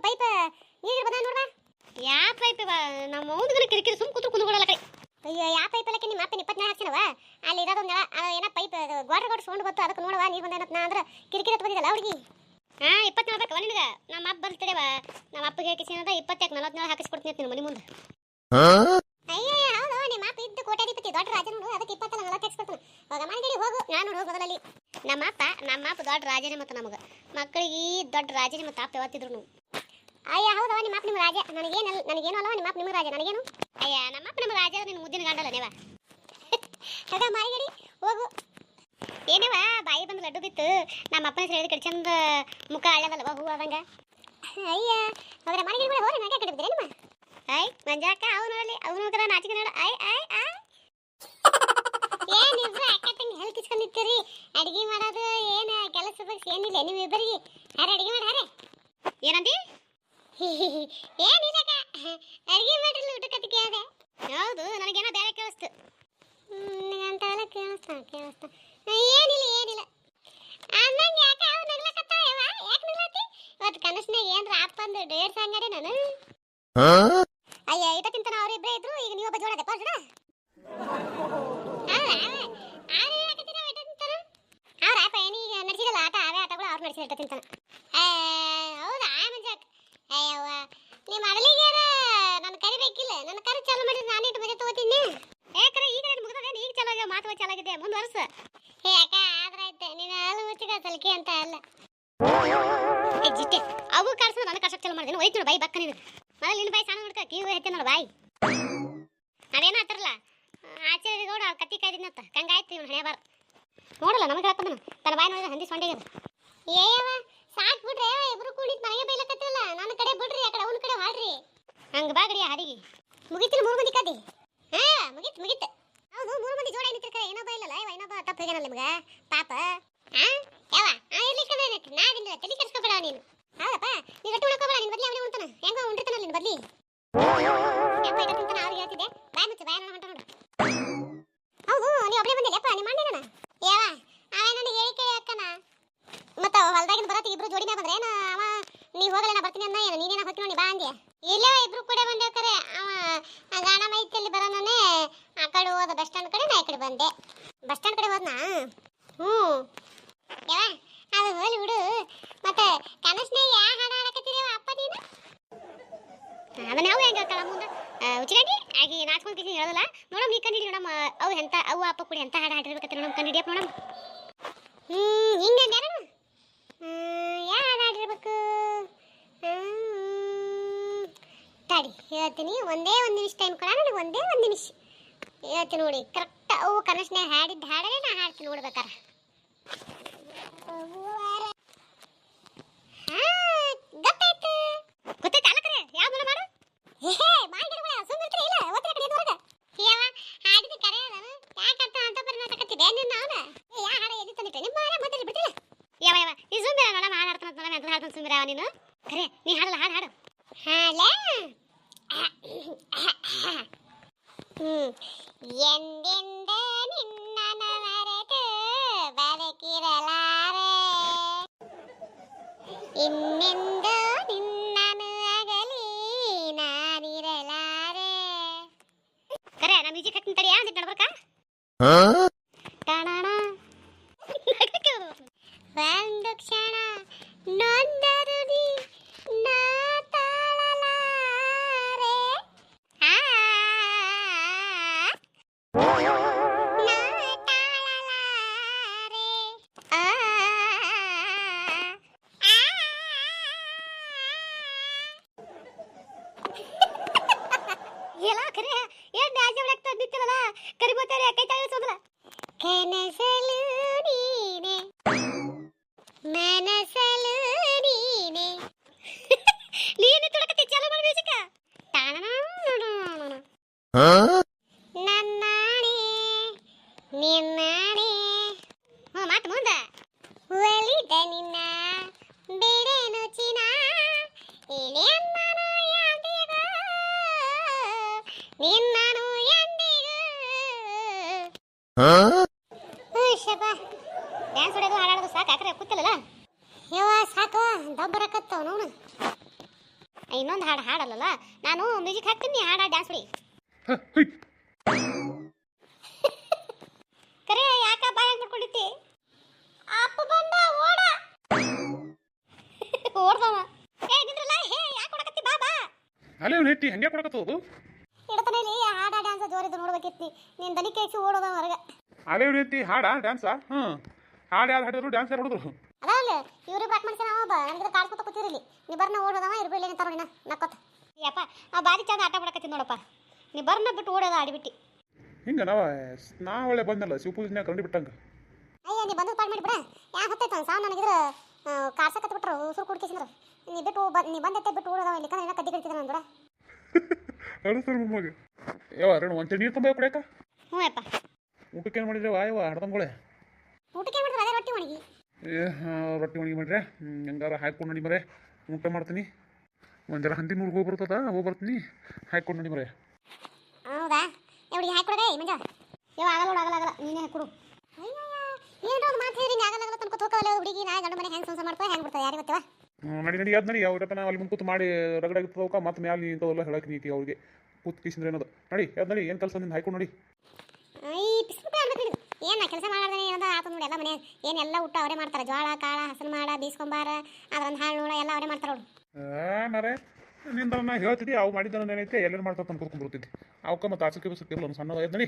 Pipe ನೀರು ಬಂದ ನೋಡ್ಬಾ. ಯಾ pipe ನಮ್ಮ ಮೌಂದ್ಗನ ಕಿರಿಕಿರಿ ಸುಮ್ ಕುಂದ್ರಲ್ಲ ಕಡೆ. ಅಯ್ಯೋ ಯಾ ಪೈಪ್ ಅಲ್ಲಕ್ಕೆ ನಿಮ್ಮ ಅಪ್ಪನ 24 ಹಾಕ್ಸಿನವ ಅಲ್ಲಿ ಇರೋದೊಂದು ಏನ ಪೈಪ್ ಗೋಡ್ರ ಸೌಂಡ್ ಗೊತ್ತು ಅದಕ್ಕೆ ನೋಡವಾ ನೀರು ಬಂದ ನಾ ಅಂದ್ರೆ ಕಿರಿಕಿರಿ ಅಂತ ಬಂದಿದ್ದಲ್ಲ ಹುಡುಗಿ. 24 ಬೇಕವ ನಿನಗೆ. ನಮ್ಮ ಅಪ್ಪ ಬರ್ತಡೆವ ನಮ್ಮ ಅಪ್ಪಗೆ ಹಾಕಿಸಿನದ 24 ಹಾಕಿಸ್ಕೊಡ್ತೀನಿ ನಿನ್ನ ಮನೆ ಮುಂದೆ. ಅಯ್ಯೋ ಹೌದು ನಿಮ್ಮ ಅಪ್ಪ ಇದ್ದು ಕೋಟ್ಯಾಧಿಪತಿ ದೊಡ್ಡ ರಾಜ ನೋಡು ಅದಕ್ಕೆ 24 ಹಾಕಿಸ್ಕೊಡ್ತಾನೆ. ಹೋಗ ಮನೆಗೆ ಹೋಗು ನಾನು ಹೋಗು ಮೊದಲಲ್ಲಿ. ನಮ್ಮ ಅಪ್ಪ ದೊಡ್ಡ ರಾಜನೇ ಮತ್ತು ನಮಗೆ ಮಕ್ಕಳಿಗೆ ದೊಡ್ಡ ರಾಜನೇ ಮತ್ತು ಅಪ್ಪ ಯಾವತ್ತಿದ್ರು ನೀವು. ಅಯ್ಯ ಹೌದವ ನಿಮ್ಮ ಅಪ್ಪ ನಿಮ್ಮ ರಾಜ ನನಗೇನು ಅಲ್ಲವ ನಿಮ್ಮ ಅಪ್ಪ ನಿಮಗೆ ರಾಜ ನನಗೇನು. ಅಯ್ಯ ನಮ್ಮ ಅಪ್ಪ ನಮ್ಮ ರಾಜ ನಿನ್ನ ಮುದ್ದಿನ ಗಂಡಲ್ಲ ನೇವ. ಆಗ ಮಾರಿಗಡಿ ಹೋಗು. ಏನೇವ ಬಾಯಿ ಬಂದು ಲಡ್ಡು ಬಿತ್ತು ನಮ್ಮ ಅಪ್ಪನ ಹೆಸರು ಹೇಳಿದ ಕಡೆ ಚಂದ ಮುಖ ಹಳ್ಳದಲ್ಲವ ಹೂ ಆದಂಗ. ಅಯ್ಯ ಅವರ ಮನೆಗೆ ಹೋಗಿ ನಾಗೆ ಕಟ್ಟಿಬಿಡ್ತೀರಿ ನಿಮ್ಮ. ಆಯ್ ಮಂಜಾಕ ಅವನಲ್ಲಿ ಅವನು ನಾಚಿಕೆ ನೋಡು. ಆಯ್ ಆಯ್ ಆಯ್ ಏನಿಬ್ರು ಅಕ್ಕ ತಂಗಿ ಹೆಲ್ ಕಿಸ್ಕೊಂಡಿರ್ತೀರಿ. ಅಡಿಗೆ ಮಾಡೋದು ಏನು ಕೆಲಸ ಬಗ್ಗೆ ಏನಿಲ್ಲ ನೀವು ಇಬ್ಬರಿಗೆ. ಯಾರು ಅಡಿಗೆ ಮಾಡಿ ಹಾರೆ ಏನಂದಿ? ಏನಿಲ್ಲಕ್ಕ ಅಡಿಗೆ ಮಾಡಿರ್ಲಿ ಊಟ ಕಟ್ಟಿಗೆ ಅದೇ. ಹೌದು ನನಗೇನೋ ಬೇರೆ ಕೇಳಿಸ್ತು. ನನಗಂತೆಲ್ಲ ಕೇಳಿಸ್ತಾ ಏನಿಲ್ಲ ಅನ್ನಂಗೆ ಯಾಕೆ ಅವು ನಗ್ಲಕತ್ತಾವ. ಯಾಕೆ ನಗ್ಲತ್ತಿ ಇವತ್ತು ಕನಸ್ನಾಗ ಏನ್ರ ಅಪ್ಪಂದು ಡೇರ್ ಸಂಗಡೆ ನಾನು. ಅಯ್ಯ ಇಟ ತಿಂತಾನ ಅವರಿಬ್ಬರೇ ಇದ್ರು ಈಗ ನೀವು ಒಬ್ಬ ಜೋಡದೆ ಪಾರ್ಜಡ. ಅವ್ರ ಅಪ್ಪ ಏನೀಗ ನಡೆಸಿರಲ್ಲ ಆಟ ಅವೇ ಆಟಗಳು ಅವ್ರು ನಡೆಸಿ ಇಟ ತಿಂತಾನ. ಹೌದಾ ಮಂಜಾಕ್. ಅಯ್ಯವ್ವ ನಿಮ್ಮ ಅಡಲಿಗಾರ ನನ್ನ ಕರಿಬೇಕಿಲ್ಲ. ನನ್ನ ಕರಿ ಚಾಲು ಮಾಡಿದ್ರೆ ನಾನು ಇಟ್ಟು ಮಜಾ ತಗೋತೀನಿ. ಯಾಕಂದ್ರೆ ಈಗ ಮುಗಿದೇನು ಈಗ ಚಲೋ ಮಾತು ಚಲಾಗಿದೆ ಮುಂದುವರ್ಸ. ಏ ಅಕ್ಕ ಆದ್ರೆ ಆಯ್ತು ನೀನು ಅಳು ಮುಚ್ಚಿಗ ಸಲಿಕೆ ಅಂತ ಅಲ್ಲ ಜಿಟ್ಟೆ ಅವು ಕಳ್ಸೋದು ನನ್ನ ಕರ್ಸಕ್ಕೆ ಚಲೋ ಮಾಡಿದ್ದೀನಿ. ಹೋಯ್ತು ಬಾಯಿ ಬಕ್ಕ ನೀನು ಮೊದಲು ನಿನ್ನ ಬಾಯಿ ಸಣ್ಣ ನೋಡ್ಕ ಕೀವು ಹೆಚ್ಚೆ ನೋಡು ಬಾಯಿ. ಅದೇನೋ ಆತರಲ್ಲ ಆಚಾರ್ಯ ಗೌಡ ಕತ್ತಿ ಕಾಯ್ದಿನತ್ತ ಕಂಗಾಯ್ತು ಇವನು ಹಣೆ ಬಾರ ನೋಡಲ್ಲ ನಮಗೆ ಹಾಕೋದನ ತನ್ನ ಬಾಯಿ ನೋಡಿದ್ರೆ ಹಂದಿ ಸೊಂಡೆಗದು. ಏಯವ ಸಾಕು ಬಿಡ್ರಿ ಇಬ್ರು ಕೂಡಿದ್ ಮನೆಗೆ ಬೈಲಕತ್ತಿರಲ್ಲ. ನನ್ನ ಕಡೆ ಬಿಡ್ರಿ ಆ ಕಡೆ ಅವನ ಕಡೆ ಹಾಡ್ರಿ ಹಂಗೆ ಬಾಗಡಿ ಹಾಡಿಗೆ ಮುಗಿತಿಲ್ಲ 3 ಮಂದಿ ಕದಿ. ಮುಗಿತು ಹೌದು 3 ಮಂದಿ ಜೋಡ ನಿಂತಿರ್ತಾರೆ. ಇನ್ನೊಬ್ಬ ಇಲ್ಲಲ್ಲ ಇನ್ನೊಬ್ಬ ತಪ್ಪು ಹೇಗನಲ್ಲ ನಿಮ್ಗೆ ಪಾಪ. ಯಾವ ಇರ್ಲಿಕ್ಕೆ ನಾವಿಲ್ಲ ತಲೆ ಕೆಡಿಸ್ಕೊಬೇಡ ನೀನು. ಹೌದಪ್ಪ ನೀವು ಗಟ್ಟಿ ಉಳ್ಕೋಬೇಡ ನಿನ್ನ ಬದಲಿ ಅವನೇ ಉಣ್ತಾನ ಹೆಂಗೋ ಉಂಡಿರ್ತಾನಲ್ಲ ನಿನ್ನ ಬದಲಿ. ಯಪ್ಪ ಇಡ ತಿಂತಾನ ಅವ್ರಿಗೆ ಹೇಳ್ತಿದ್ದೆ ಬಾಯ್ ಮುಚ್ಚ ಬಾಯ್ ಹೊಂಟ ನೋಡು. ಹೌದು ನೀವು ಒಬ್ಬರೇ ಬಂದಿಲ್ಲಪ್ಪ ನಿಮ್ಮ ಅಣ್ಣನ. ಯಾವ ಅವೇ ನನಗೆ ಹೇಳಿ ಕೇಳಿ ಅಕ್ಕನ ಮತ್ತ ಹೊಲ್ದಾಗಿನ ಬರತ್ತಿಗೆ ಇಬ್ರು ಜೋಡಿನ ಬಂದ್ರೆ ಏನ ಅವ ನೀವು ಹೋಗಲ್ಲ ನಾ ಬರ್ತೀನಿ ಅನ್ನ ಏನು ನೀನೇನ ಹೊತ್ತಿ ನೋಡಿ ಬಾ ಅಂದ್ಯ. ಇಲ್ಲೇ ಇಬ್ರು ಕೂಡ ಬಂದೇವ್ಕರೆ ಅವ ಗಾಣ ಮೈತಲ್ಲಿ ಬರೋನೇ ಆ ಕಡೆ ಹೋದ ಬಸ್ ಸ್ಟ್ಯಾಂಡ್ ಕಡೆ ನಾ ಈ ಕಡೆ ಬಂದೆ. ಬಸ್ ಸ್ಟ್ಯಾಂಡ್ ಕಡೆ ಹೋದ್ನಾ? ಯಾವ ಅದು ಹೋಲಿ ಬಿಡು. ಮತ್ತೆ ಕನಸ್ನಾಗ ಯಾವ ಹಾಡು ಹಾಡಕತ್ತೀರಿ ಅಪ್ಪ ನೀನು? ಅದನ್ನ ಅವು ಹೆಂಗೆ ಕಳ ಮುಂದೆ ಉಚಿರಾಗಿ ಆಗಿ ನಾಚ್ಕೊಂಡು ಕಿಸಿ ಹೇಳೋದಲ್ಲ ನೋಡಮ್ ನೀ ಕಂಡಿಡಿ ನೋಡಮ್ಮ ಅವು ಎಂತ ಅವು ಅಪ್ಪ ಕೂಡ ಎಂತ ಹಾಡು ಹಾಡಿರ್ಬೇಕತ್ತ ನೋಡಮ್ ಕಂಡಿಡಿಯಪ್ಪ ನೋಡಮ್. ಹಿಂಗೆ ಯಾರು ಯಾವ ಹಾಡು ಹಾಡಿರ್ಬೇಕು ತಡಿ ಹೇಳ್ತೀನಿ. ಒಂದೇ ಒಂದು ನಿಮಿಷ ಟೈಮ್ ಕೊಡ ನನಗೆ. ಒಂದೇ ಒಂದು ನಿಮಿಷ ಹೇಳ್ತೀನಿ ನೋಡಿ. ಕರೆಕ್ಟ್ ಅವು ಕನಸ್ನಾಗ ಹಾಡಿದ್ದು ಹಾಡಲೇ ನಾ ಹಾಡ್ತೀನಿ ನೋಡ್ಬೇಕಾರ. ಗೊತ್ತಾಯ್ತು ಅಲ್ಲಕರೆ ಯಾವ ಮನ ಮಾಡು ಮಾಡಿಡ್ಬೇಡ ಸುಮ್ಮನೆ ಇಲ್ಲ ಓದ್ರ ಕಡೆ ಹೊರಗೆ. ಯಾವ ಹಾಡಿದ ಕರೆ ಅದನು ಯಾಕಂತ ಅಂತ ಪರಿಣಾಮಕತ್ತಿದೆ ನಿನ್ನ ಅವನ ಯಾ ಹಾಡ ಎಲ್ಲಿ ತಂದಿಟ್ಟೆ ನಿಮ್ಮ ಮಾರ ಮಾತಾಡಿ ಬಿಟ್ಟಿಲ್ಲ. ಯಾವ ಈ ಸುಂದರ ನೋಡ ಹಾಡ್ತಾನ ನೋಡ ಅಂತ ಹಾಡ್ತಾನ ಸುಂದರ ನೀನು ಕರೆ ನೀ ಹಾಡಲ್ಲ ಹಾಡು ಹಾಲ ಎಂದೆಂದ ನಿನ್ನ ಮರೆತು ಬದುಕಿರಲಾರೆ ಇನ್ನೆಂದು ನಿನ್ನನು ಅಗಲಿ ನಾನಿರಲಾರೆ. ಕರೆ ನಾ ಮ್ಯೂಸಿಕ್ ಹಾಕ್ತೀನಿ ತಡಿಯಾ ಅಂದಿಟ್ಟು ನಡ್ಬರ್ಕ ಟಣಣ ಒಂದು ಕ್ಷಣ ನೊಂದರು ನೀ ನಾ ತಾಳಲಾರೆ ಎಲ್ಲ ಕರೆ ಏನು ಡ್ಯಾನ್ಸ್ ಮಾಡಕ್ಕೆ ನಿಂತಿರಲ್ಲ ಕರಿಬೋತಾರೆ ಕೈ ತಾಳಿಸೋದಲ್ಲ. ಕನಸಲು ನೀನೆ ಮನಸಲು ನೀನೆ ನೀನು ತುಳಕತ್ತಿ ಚಾಲು ಮಾಡಿ ಮ್ಯೂಸಿಕ್ ನನ್ನಾಣೆ ನಿನ್ನಾಣೆ ಮಾತು ಮುಂದ ಒಲಿದ ನಿನ್ನ ಬೇಡೇನು ಚಿನ್ನ ಇಳಿ ಅನ್ನನು ಎಂದಿಗೂ ನಿನ್ನನು ಎಂದಿಗೂ. ಶಬ ಡ್ಯಾನ್ಸ್ ಹೊಡೆದು ಹಾಡೋದು ಸಾಕು ಆಕ್ರೆ ಕೂತಿಲ್ಲಲ್ಲ ಯವ್ವ ಸಾಕು ದಬ್ಬರಕತ್ತವ ನೋಡು. ಇನ್ನೊಂದು ಹಾಡು ಹಾಡಲ್ಲಲ್ಲ, ನಾನು ಮ್ಯೂಸಿಕ್ ಹಾಕ್ತೀನಿ, ಹಾಡ ಡ್ಯಾನ್ಸ್ ಬಿಡಿ. ಕರೆ ಯಾಕ ಬಾಯ್ ಮಾಡ್ಕೊಂಡಿತ್ತಿ? ಅಪ್ಪ ಬಂದ ಓಡ ಓಡ್ದವ. ಏ ನಿಂದ್ರಲ್ಲ, ಹೇ ಯಾಕೆ ಕೊಡಕತ್ತಿ? ಬಾ ಬಾ. ಅಲ್ಲೇ ನೆಟ್ಟಿ ಹಂಗೆ ಕೊಡಕತ್ತೋದು ಇಡತನೇಲಿ ಹಾಡ ಡ್ಯಾನ್ಸ್ ಜೋರಿದ್ದು ನೋಡ್ಬೇಕಿತ್ತಿ. ನೀನ್ ದನಿ ಕೇಳಿಸಿ ಓಡೋದ ಹೊರಗೆ. ಅಲ್ಲೇ ನೆಟ್ಟಿ ಹಾಡ ಡ್ಯಾನ್ಸಾ? ಹಾಡು ಯಾರು ಹಾಡಿದ್ರು ಡ್ಯಾನ್ಸ್ ಯಾರು ಹೊಡಿದ್ರು? ಅದಲ್ಲ ಇವ್ರಿಬ್ರು ಹಾಕಿ ಮನುಷ್ಯ ನಾವು ನನಗೆ ಕಾಡ್ಕೊತ ಕೂತಿರಲಿ. ನೀ ಬರ್ನ ಓಡೋದವ ಇರ್ಬೇಲಿ ಅಂತ ನೋಡಿನ ನಕ್ಕೊತ. ಯಪ್ಪ ನಾವು ಬಾರಿ ಚಂದ ಆಟ ಮಾಡಕತ್ತೀನಿ ನೋಡಪ್ಪ. ನೀ ಬರ್ನ ಬಿಟ್ಟು ಓಡೋದ ಆಡಿಬಿಟ್ಟು. ಹಿಂಗೆ ನಾ ಒಳ್ಳೆ ಬಂದಲ್ಲ ಶಿವಪೂಜನ್ಯಾಗ ಕಂಡು ಬಿಟ್ಟಂಗೆ. ಅಯ್ಯ ನೀ ಬಂದು ಪಾಡ್ ಮಾಡಿಬಿಡ. ಯಾಕೆ ಹತ್ತೈತ ಸಾವು ನನಗಿದ್ರೆ ಕಾರ್ಸಕತ್ ಬಿಟ್ರು ಉಸುರು ಕುಡ್ಕೇಸಿದ್ರು. ನೀ ಬಿಟ್ಟು ನೀ ಬಂದೈತೆ ಬಿಟ್ಟು ಓಡೋದವ ಇಲ್ಲಿ ಕಣ್ಣ ಕದ್ದಿ ಕಟ್ತಿದ್ರು ನಂದೂರ. ಅಳಿಸ್ತಾರೆ ಮಮ್ಮಗೆ. ಯಾವ ಎರಡು ಒಂಚೆ ನೀರು ತುಂಬ ಕುಡಿಯಕ? ಹ್ಞೂ ಅಪ್ಪ. ಊಟಕ್ಕೆ ಏನು ಮಾಡಿದ್ರೆ ವಾಯವ ಹಡ್ದಂಗೊಳೆ? ಊಟಕ್ಕೆ ಮಾಡಿದ್ರೆ ಅದೇ ರೊಟ್ಟಿ ಒಣಗಿ. ರೊಟ್ಟಿ ಒಣಗಿ ಮಾಡ್ರೆ ಹೆಂಗಾರ ಹಾಕ್ಕೊಂಡು ನಡಿ ಮರೆ, ಊಟ ಮಾಡ್ತೀನಿ. ಒಂದು ಜರ ಹಂದಿ ನೂರು ಹೋಗಿ ಬರ್ತದ, ಹೋಗಿ ಬರ್ತೀನಿ, ಹಾಕ್ಕೊಂಡು ನಡಿ ಮರೆ. ಹೌದಾ? ಎವಡಿಗೆ ಹಾಕ್ಕೊಡದೆ ಮಂಜ? ಆಗಲ್ಲ ನೀನೇ ಹಾಕ್ಕೊಡು. ಏನೋ ಒಂದು ಮಾತು ಹೇಳಿ ಆಗಲ್ಲ ತನ್ಕೊತ ಹೋಗಲ್ಲ ಹುಡುಗಿ. ನಾ ಗಂಡು ಮನೆ ಹೆಂಗೆ ಸಂಸಾರ ಮಾಡ್ಕೋ ಹೆಂಗೆ ಬಿಡ್ತಾವೆ ಯಾರಿಗೆ ಗೊತ್ತವ? ನಡಿ ಅದ್ ನಡಿ. ಅವ್ರ ನಾವು ಅಲ್ಲಿ ಮುಂದೆ ಮಾಡಿ ರಗಡಾಗಿರ್ತವಕ ಮತ್ತೆ ಮ್ಯಾಲೆ ನಿಂತವಲ್ಲ ಹೇಳಕ್ಕೆ ನೀತಿ ಅವ್ರಿಗೆ ಕೂತ್ ಕಿಸಿದ್ರೆ ಏನದು. ನಡಿ ಅದ್ ನಡಿ. ಏನು ಕೆಲಸ ನಿಂದು ಹಾಕೊಂಡು ನೋಡಿ. ಈ ಬಿಸಿಲು ಅನ್ಬೇಕು ನಿನಗೆ. ಏನು ಕೆಲಸ ಮಾಡ್ದೆ ಏನದ ಆತ ನೋಡಿ. ಎಲ್ಲ ಮನೆ ಏನೆಲ್ಲ ಊಟ ಅವರೇ ಮಾಡ್ತಾರೆ. ಜೋಳ ಕಾಳ ಹಸರು ಮಾಡ ಬೀಸ್ಕೊಂಬಾರ ಅದ್ರೊಂದು ಹಾಳು ನೋಡ ಎಲ್ಲ ಅವರೇ ಮಾಡ್ತಾರೆ ಅವ್ರು. ಮರೆ ನಿಂದ ನಾ ಹೇಳ್ತಿದ್ದಿ ಅವು ಮಾಡಿದ್ದ ಏನೈತೆ ಎಲ್ಲೇನು ಮಾಡ್ತಾ ತಂದು ಕೂತ್ಕೊಂಡು ಬರ್ತಿದ್ದೆ ಅವಕ್ಕೆ ಮತ್ತೆ ಆಸಕ್ತಿ ಬಿಸಿಕ್ಕಿರಲ್ಲ ಒಂದು ಸಣ್ಣದ ನಡಿ.